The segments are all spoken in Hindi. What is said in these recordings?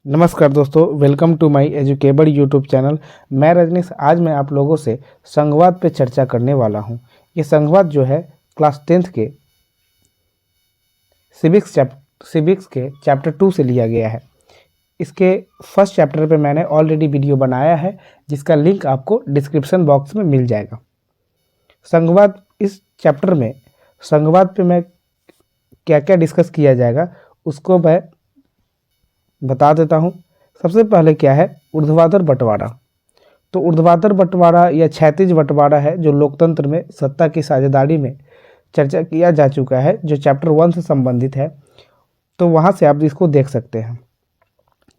नमस्कार दोस्तों, welcome to my educable YouTube channel. मैं रजनीश। आज मैं आप लोगों से संघवाद पे चर्चा करने वाला हूं। ये संघवाद जो है क्लास 10th के सिविक्स के चैप्टर 2 से लिया गया है। इसके फर्स्ट चैप्टर पे मैंने ऑलरेडी वीडियो बनाया है, जिसका लिंक आपको डिस्क्रिप्शन बॉक्स में मिल जाएगा। संघवाद, इस चैप्टर में संघवाद पे मैं क्या क्या डिस्कस किया जाएगा उसको मैं बता देता हूं। सबसे पहले क्या है ऊर्ध्वाधर बंटवारा। तो ऊर्ध्वाधर बंटवारा या क्षैतिज बंटवारा है जो लोकतंत्र में सत्ता की साझेदारी में चर्चा किया जा चुका है, जो चैप्टर 1 से संबंधित है। तो वहां से आप इसको देख सकते हैं।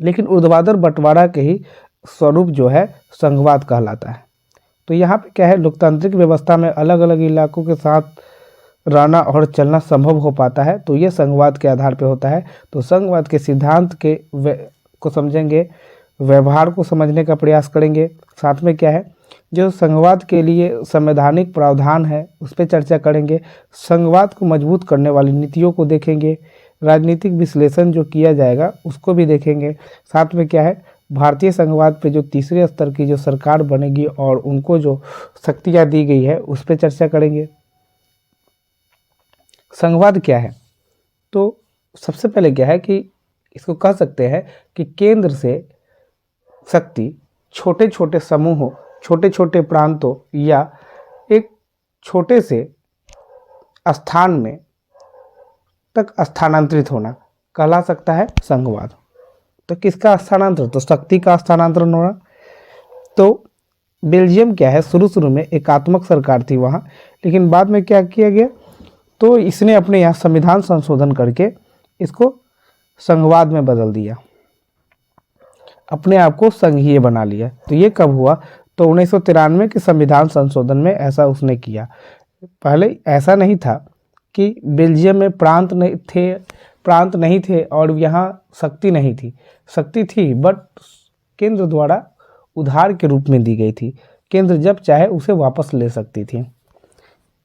लेकिन ऊर्ध्वाधर बंटवारा के ही स्वरूप जो है संघवाद कहलाता है। तो यहाँ पे क्या है, लोकतांत्रिक व्यवस्था में अलग अलग इलाकों के साथ रहना और चलना संभव हो पाता है, तो ये संघवाद के आधार पे होता है। तो संघवाद के सिद्धांत को समझेंगे, व्यवहार को समझने का प्रयास करेंगे। साथ में क्या है, जो संघवाद के लिए संवैधानिक प्रावधान है उस पर चर्चा करेंगे। संघवाद को मजबूत करने वाली नीतियों को देखेंगे। राजनीतिक विश्लेषण जो किया जाएगा उसको भी देखेंगे। साथ में क्या है, भारतीय संघवाद पे जो तीसरे स्तर की जो सरकार बनेगी और उनको जो शक्तियाँ दी गई है उस पर चर्चा करेंगे। संघवाद क्या है, तो सबसे पहले क्या है कि इसको कह सकते हैं कि केंद्र से शक्ति छोटे छोटे समूहों, छोटे छोटे प्रांतों या एक छोटे से स्थान में तक स्थानांतरित होना कहला सकता है संघवाद। तो किसका स्थानांतरण, तो शक्ति का स्थानांतरण होना। तो बेल्जियम क्या है, शुरू में एकात्मक सरकार थी वहाँ, लेकिन बाद में क्या किया गया, तो इसने अपने यहाँ संविधान संशोधन करके इसको संघवाद में बदल दिया, अपने आप को संघीय बना लिया। तो ये कब हुआ, तो 1993 के संविधान संशोधन में ऐसा उसने किया। पहले ऐसा नहीं था कि बेल्जियम में प्रांत नहीं थे और यहाँ शक्ति नहीं थी। शक्ति थी बट केंद्र द्वारा उधार के रूप में दी गई थी। केंद्र जब चाहे उसे वापस ले सकती थी।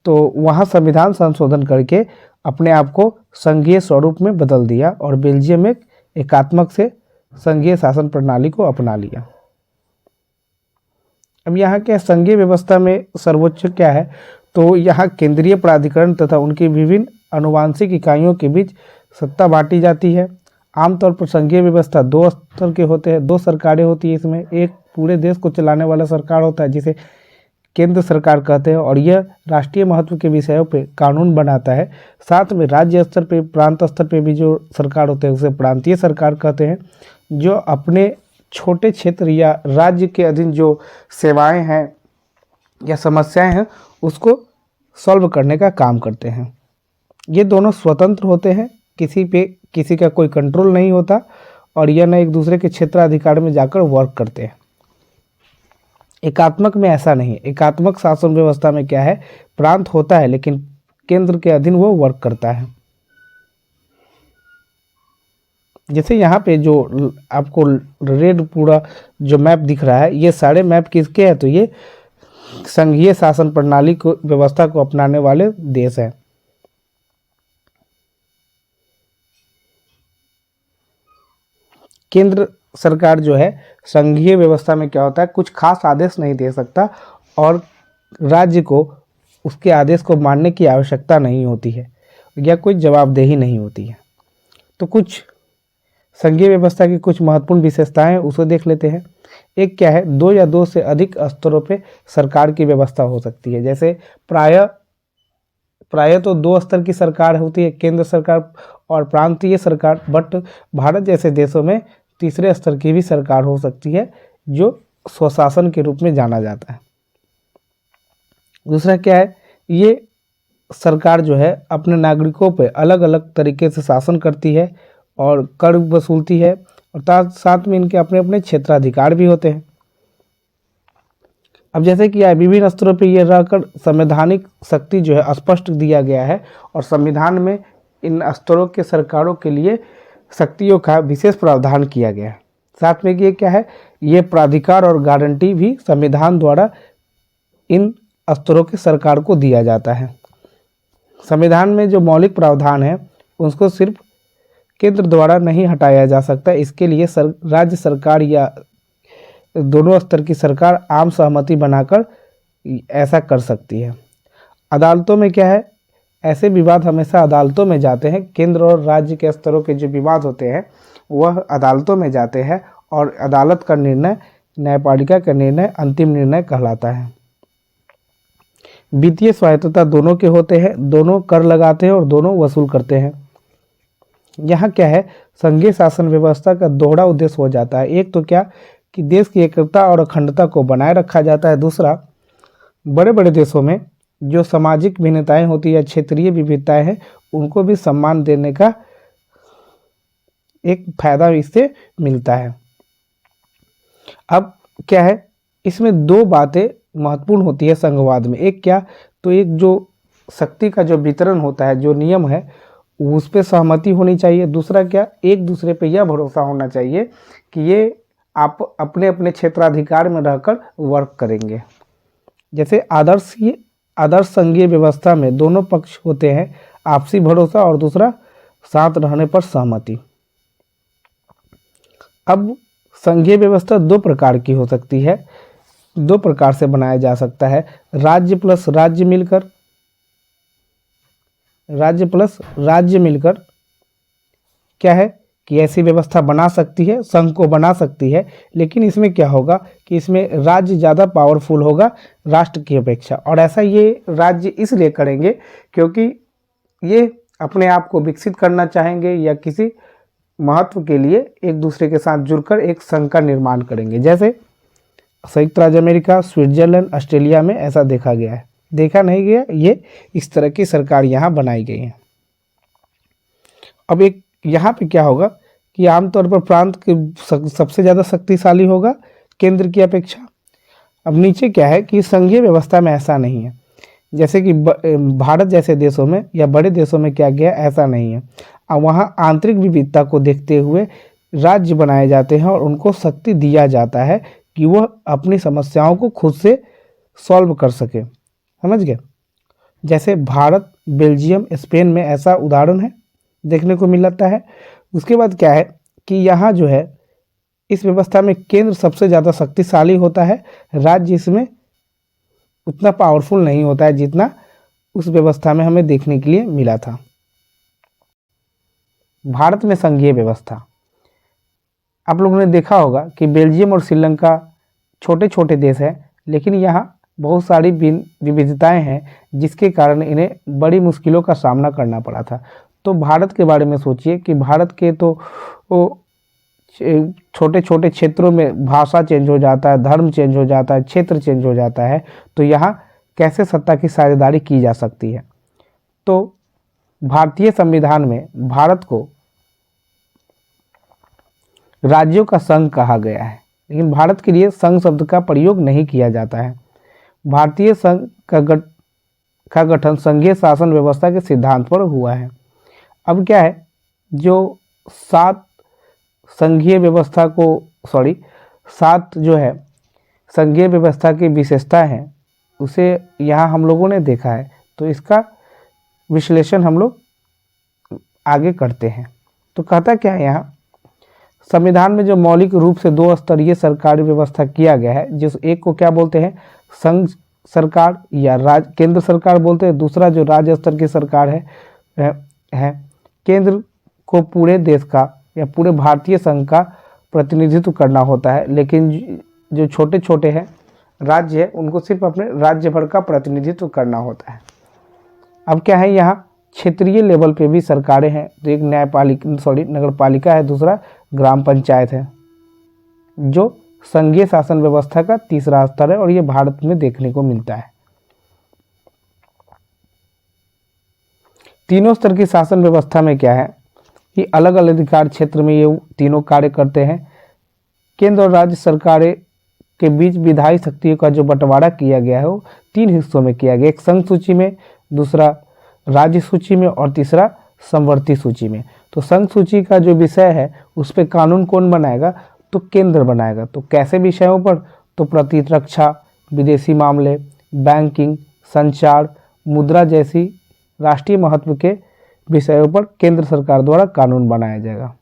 तो वहाँ संविधान संशोधन करके अपने आप को संघीय स्वरूप में बदल दिया और बेल्जियम में एकात्मक से संघीय शासन प्रणाली को अपना लिया। अब यहाँ क्या संघीय व्यवस्था में सर्वोच्च क्या है, तो यहाँ केंद्रीय प्राधिकरण तथा उनकी विभिन्न अनुवांशिक इकाइयों के बीच सत्ता बांटी जाती है। आमतौर पर संघीय व्यवस्था 2 स्तर के होते हैं, 2 सरकारें होती है इसमें। एक पूरे देश को चलाने वाला सरकार होता है जिसे केंद्र सरकार कहते हैं और यह राष्ट्रीय महत्व के विषयों पे कानून बनाता है। साथ में राज्य स्तर पे, प्रांत स्तर पे भी जो सरकार होते हैं उसे प्रांतीय सरकार कहते हैं, जो अपने छोटे क्षेत्र या राज्य के अधीन जो सेवाएं हैं या समस्याएं हैं उसको सॉल्व करने का काम करते हैं। ये दोनों स्वतंत्र होते हैं, किसी पे किसी का कोई कंट्रोल नहीं होता और यह न एक दूसरे के क्षेत्राधिकार में जाकर वर्क करते हैं। एकात्मक में ऐसा नहीं। एकात्मक शासन व्यवस्था में क्या है, प्रांत होता है लेकिन केंद्र के अधीन वो वर्क करता है। जैसे यहाँ पे जो आपको रेड पूरा जो मैप दिख रहा है, ये सारे मैप किसके हैं, तो ये संघीय शासन प्रणाली को व्यवस्था को अपनाने वाले देश हैं। केंद्र सरकार जो है संघीय व्यवस्था में क्या होता है, कुछ खास आदेश नहीं दे सकता और राज्य को उसके आदेश को मानने की आवश्यकता नहीं होती है या कोई जवाबदेही नहीं होती है। तो कुछ संघीय व्यवस्था की कुछ महत्वपूर्ण विशेषताएं हैं, उसे देख लेते हैं। एक क्या है, 2 या 2 से अधिक स्तरों पे सरकार की व्यवस्था हो सकती है। जैसे प्राय तो 2 स्तर की सरकार होती है, केंद्र सरकार और प्रांतीय सरकार। बट भारत जैसे देशों में तीसरे स्तर की भी सरकार हो सकती है जो स्वशासन के रूप में जाना जाता है। दूसरा क्या है, ये सरकार जो है अपने नागरिकों पे अलग अलग तरीके से शासन करती है और कर वसूलती है और साथ में इनके अपने अपने क्षेत्राधिकार भी होते हैं। अब जैसे कि विभिन्न स्तरों पे ये रहकर संवैधानिक शक्ति जो है स्पष्ट दिया गया है और संविधान में इन स्तरों के सरकारों के लिए शक्तियों का विशेष प्रावधान किया गया है। साथ में ये क्या है, ये प्राधिकार और गारंटी भी संविधान द्वारा इन स्तरों के सरकार को दिया जाता है। संविधान में जो मौलिक प्रावधान है उसको सिर्फ केंद्र द्वारा नहीं हटाया जा सकता। इसके लिए राज्य सरकार या दोनों स्तर की सरकार आम सहमति बनाकर ऐसा कर सकती है। अदालतों में क्या है, ऐसे विवाद हमेशा अदालतों में जाते हैं। केंद्र और राज्य के स्तरों के जो विवाद होते हैं वह अदालतों में जाते हैं और अदालत का निर्णय, न्यायपालिका का निर्णय अंतिम निर्णय कहलाता है। वित्तीय स्वायत्तता दोनों के होते हैं, दोनों कर लगाते हैं और दोनों वसूल करते हैं। यहाँ क्या है, संघीय शासन व्यवस्था का दोहरा उद्देश्य हो जाता है। एक तो क्या कि देश की एकता और अखंडता को बनाए रखा जाता है। दूसरा, बड़े बड़े देशों में जो सामाजिक भिन्नताएं होती है या क्षेत्रीय विविधताएं हैं उनको भी सम्मान देने का एक फायदा इससे मिलता है। अब क्या है, इसमें दो बातें महत्वपूर्ण होती है संघवाद में। एक क्या, तो एक जो शक्ति का जो वितरण होता है, जो नियम है, उस पर सहमति होनी चाहिए। दूसरा क्या, एक दूसरे पे यह भरोसा होना चाहिए कि ये आप अपने अपने क्षेत्राधिकार में रहकर वर्क करेंगे। जैसे आदर्श संघीय व्यवस्था में दोनों पक्ष होते हैं, आपसी भरोसा और दूसरा साथ रहने पर सहमति। अब संघीय व्यवस्था दो प्रकार की हो सकती है, दो प्रकार से बनाया जा सकता है। राज्य प्लस राज्य मिलकर क्या है कि ऐसी व्यवस्था बना सकती है, संघ को बना सकती है। लेकिन इसमें क्या होगा कि इसमें राज्य ज़्यादा पावरफुल होगा राष्ट्र की अपेक्षा। और ऐसा ये राज्य इसलिए करेंगे क्योंकि ये अपने आप को विकसित करना चाहेंगे या किसी महत्व के लिए एक दूसरे के साथ जुड़कर एक संघ का निर्माण करेंगे। जैसे संयुक्त राज्य अमेरिका, स्विट्जरलैंड, ऑस्ट्रेलिया में ऐसा देखा गया है, देखा नहीं गया, ये इस तरह की सरकार यहाँ बनाई गई है। अब एक यहाँ पे क्या होगा कि आमतौर पर प्रांत के सबसे ज़्यादा शक्तिशाली होगा केंद्र की अपेक्षा। अब नीचे क्या है कि संघीय व्यवस्था में ऐसा नहीं है। जैसे कि भारत जैसे देशों में या बड़े देशों में क्या गया, ऐसा नहीं है। अब वहाँ आंतरिक विविधता को देखते हुए राज्य बनाए जाते हैं और उनको शक्ति दिया जाता है कि वह अपनी समस्याओं को खुद से सॉल्व कर सके। समझ गए? जैसे भारत, बेल्जियम, स्पेन में ऐसा उदाहरण है, देखने को मिलता है। उसके बाद क्या है कि यहाँ जो है इस व्यवस्था में केंद्र सबसे ज़्यादा शक्तिशाली होता है, राज्य इसमें उतना पावरफुल नहीं होता है जितना उस व्यवस्था में हमें देखने के लिए मिला था। भारत में संघीय व्यवस्था, आप लोगों ने देखा होगा कि बेल्जियम और श्रीलंका छोटे छोटे देश हैं, लेकिन यहाँ बहुत सारी विविधताएं हैं जिसके कारण इन्हें बड़ी मुश्किलों का सामना करना पड़ा था। तो भारत के बारे में सोचिए कि भारत के तो छोटे छोटे क्षेत्रों में भाषा चेंज हो जाता है, धर्म चेंज हो जाता है, क्षेत्र चेंज हो जाता है। तो यहाँ कैसे सत्ता की साझेदारी की जा सकती है? तो भारतीय संविधान में भारत को राज्यों का संघ कहा गया है, लेकिन भारत के लिए संघ शब्द का प्रयोग नहीं किया जाता है। भारतीय संघ का गठन संघीय शासन व्यवस्था के सिद्धांत पर हुआ है। अब क्या है, जो सात जो है संघीय व्यवस्था की विशेषता है उसे यहाँ हम लोगों ने देखा है। तो इसका विश्लेषण हम लोग आगे करते हैं। तो कहता क्या है यहाँ, संविधान में जो मौलिक रूप से दो स्तरीय सरकारी व्यवस्था किया गया है, जिस एक को क्या बोलते हैं, संघ सरकार या केंद्र सरकार बोलते हैं। दूसरा जो राज्य स्तर की सरकार है केंद्र को पूरे देश का या पूरे भारतीय संघ का प्रतिनिधित्व करना होता है, लेकिन जो छोटे छोटे हैं राज्य है उनको सिर्फ अपने राज्य भर का प्रतिनिधित्व करना होता है। अब क्या है, यहाँ क्षेत्रीय लेवल पे भी सरकारें हैं। तो एक नगर पालिका है, दूसरा ग्राम पंचायत है, जो संघीय शासन व्यवस्था का तीसरा स्तर है और ये भारत में देखने को मिलता है। तीनों स्तर की शासन व्यवस्था में क्या है कि अलग अलग अधिकार क्षेत्र में ये तीनों कार्य करते हैं। केंद्र और राज्य सरकारें के बीच विधायी शक्तियों का जो बंटवारा किया गया है वो तीन हिस्सों में किया गया, एक संघ सूची में, दूसरा राज्य सूची में और तीसरा समवर्ती सूची में। तो संघ सूची का जो विषय है उस पर कानून कौन बनाएगा, तो केंद्र बनाएगा। तो कैसे विषयों पर, तो प्रतिरक्षा, विदेशी मामले, बैंकिंग, संचार, मुद्रा जैसी राष्ट्रीय महत्व के विषयों पर केंद्र सरकार द्वारा कानून बनाया जाएगा।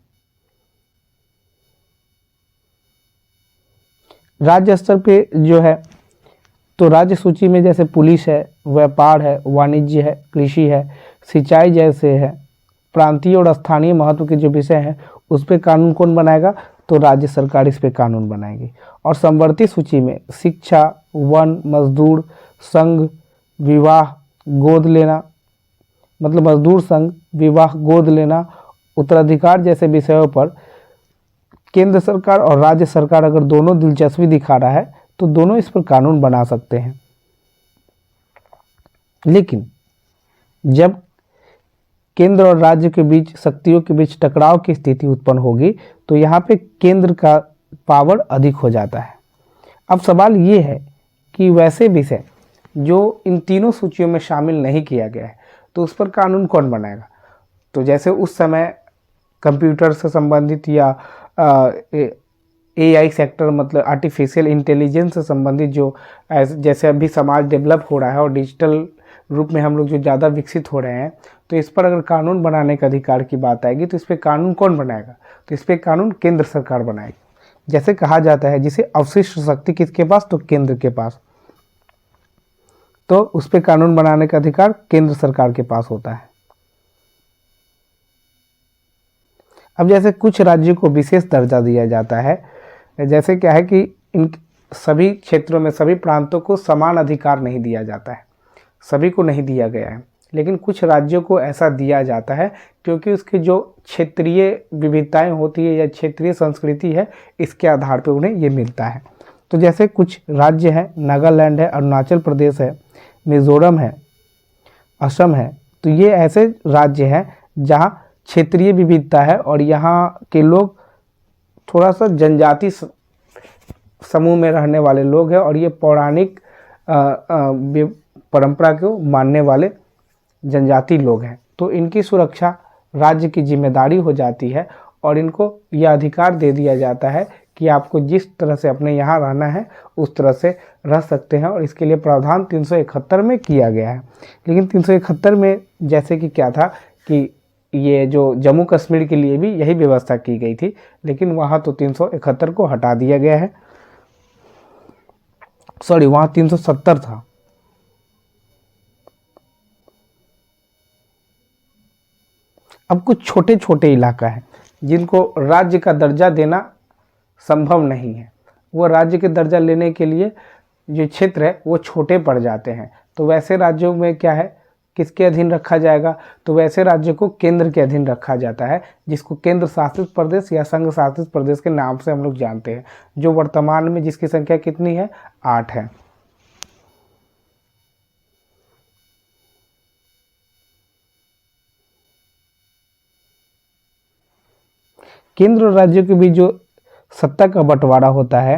राज्य स्तर पे जो है तो राज्य सूची में जैसे पुलिस है, व्यापार है, वाणिज्य है, कृषि है, सिंचाई जैसे है प्रांतीय और स्थानीय महत्व के जो विषय हैं उस पर कानून कौन बनाएगा, तो राज्य सरकार इस पे कानून बनाएगी। और समवर्ती सूची में शिक्षा, वन, मजदूर संघ, विवाह, गोद लेना, मतलब मजदूर संघ, विवाह, गोद लेना, उत्तराधिकार जैसे विषयों पर केंद्र सरकार और राज्य सरकार अगर दोनों दिलचस्पी दिखा रहा है तो दोनों इस पर कानून बना सकते हैं। लेकिन जब केंद्र और राज्य के बीच शक्तियों के बीच टकराव की स्थिति उत्पन्न होगी तो यहाँ पे केंद्र का पावर अधिक हो जाता है। अब सवाल ये है कि वैसे विषय जो इन तीनों सूचियों में शामिल नहीं किया गया है तो उस पर कानून कौन बनाएगा। तो जैसे उस समय कंप्यूटर से संबंधित या AI सेक्टर मतलब आर्टिफिशियल इंटेलिजेंस से संबंधित जो जैसे अभी समाज डेवलप हो रहा है और डिजिटल रूप में हम लोग जो ज़्यादा विकसित हो रहे हैं तो इस पर अगर कानून बनाने का अधिकार की बात आएगी तो इस पर कानून कौन बनाएगा, तो इस पर कानून केंद्र सरकार बनाएगी। जैसे कहा जाता है जिसे अवशिष्ट शक्ति किसके पास, तो केंद्र के पास, तो उस पर कानून बनाने का अधिकार केंद्र सरकार के पास होता है। अब जैसे कुछ राज्यों को विशेष दर्जा दिया जाता है, जैसे क्या है कि इन सभी क्षेत्रों में सभी प्रांतों को समान अधिकार नहीं दिया जाता है, सभी को नहीं दिया गया है, लेकिन कुछ राज्यों को ऐसा दिया जाता है क्योंकि उसकी जो क्षेत्रीय विविधताएं होती है या क्षेत्रीय संस्कृति है इसके आधार पर उन्हें ये मिलता है। तो जैसे कुछ राज्य हैं, नागालैंड है, अरुणाचल प्रदेश है, मिजोरम है, असम है, तो ये ऐसे राज्य हैं जहाँ क्षेत्रीय विविधता है और यहाँ के लोग थोड़ा सा जनजाति समूह में रहने वाले लोग हैं और ये पौराणिक परंपरा को मानने वाले जनजाति लोग हैं। तो इनकी सुरक्षा राज्य की जिम्मेदारी हो जाती है और इनको यह अधिकार दे दिया जाता है कि आपको जिस तरह से अपने यहाँ रहना है उस तरह से रह सकते हैं और इसके लिए प्रावधान 371 में किया गया है। लेकिन 371 में जैसे कि क्या था कि ये जो जम्मू कश्मीर के लिए भी यही व्यवस्था की गई थी, लेकिन वहाँ तो 371 को हटा दिया गया है, सॉरी वहाँ 370 था। अब कुछ छोटे छोटे इलाका है जिनको राज्य का दर्जा देना संभव नहीं है, वो राज्य के दर्जा लेने के लिए जो क्षेत्र है वो छोटे पड़ जाते हैं। तो वैसे राज्यों में क्या है, किसके अधीन रखा जाएगा, तो वैसे राज्यों को केंद्र के अधीन रखा जाता है, जिसको केंद्र शासित प्रदेश या संघ शासित प्रदेश के नाम से हम लोग जानते हैं, जो वर्तमान में जिसकी संख्या कितनी है, 8 है। केंद्र और राज्यों के बीच जो सत्ता का बंटवारा होता है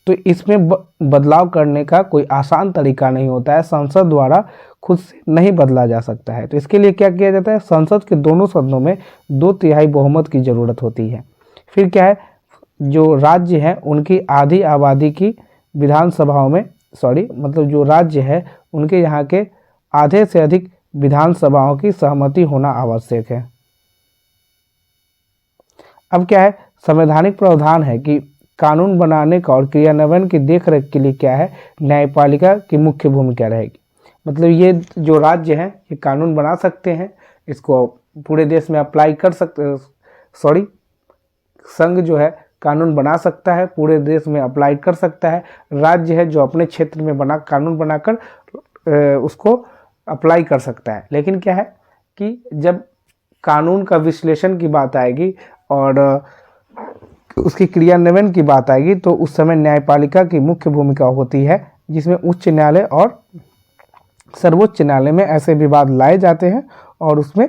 तो इसमें बदलाव करने का कोई आसान तरीका नहीं होता है, संसद द्वारा खुद से नहीं बदला जा सकता है। तो इसके लिए क्या किया जाता है, संसद के दोनों सदनों में 2/3 बहुमत की ज़रूरत होती है। फिर क्या है, जो राज्य हैं उनकी आधी आबादी की विधानसभाओं में मतलब जो राज्य है उनके यहाँ के आधे से अधिक विधानसभाओं की सहमति होना आवश्यक है। अब क्या है, संवैधानिक प्रावधान है कि कानून बनाने का और क्रियान्वयन की देखरेख के लिए क्या है, न्यायपालिका की मुख्य भूमिका रहेगी। मतलब ये जो राज्य हैं ये कानून बना सकते हैं, इसको पूरे देश में अप्लाई कर सकते, संघ जो है कानून बना सकता है, पूरे देश में अप्लाई कर सकता है। राज्य है जो अपने क्षेत्र में कानून बनाकर उसको अप्लाई कर सकता है। लेकिन क्या है कि जब कानून का विश्लेषण की बात आएगी और उसकी क्रियान्वयन की बात आएगी तो उस समय न्यायपालिका की मुख्य भूमिका होती है, जिसमें उच्च न्यायालय और सर्वोच्च न्यायालय में ऐसे विवाद लाए जाते हैं और उसमें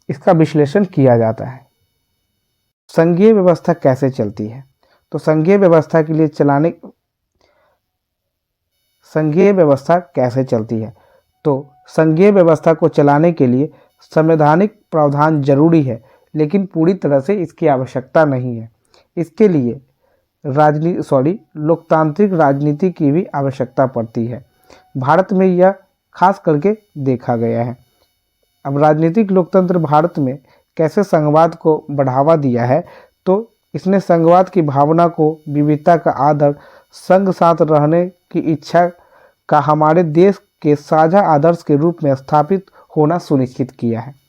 इसका विश्लेषण किया जाता है। संघीय व्यवस्था कैसे चलती है, तो संघीय व्यवस्था कैसे चलती है, तो संघीय व्यवस्था को चलाने के लिए संवैधानिक प्रावधान जरूरी है, लेकिन पूरी तरह से इसकी आवश्यकता नहीं है। इसके लिए लोकतांत्रिक राजनीति की भी आवश्यकता पड़ती है। भारत में यह खास करके देखा गया है। अब राजनीतिक लोकतंत्र भारत में कैसे संघवाद को बढ़ावा दिया है, तो इसने संघवाद की भावना को, विविधता का आदर, संघ साथ रहने की इच्छा का हमारे देश के साझा आदर्श के रूप में स्थापित होना सुनिश्चित किया है।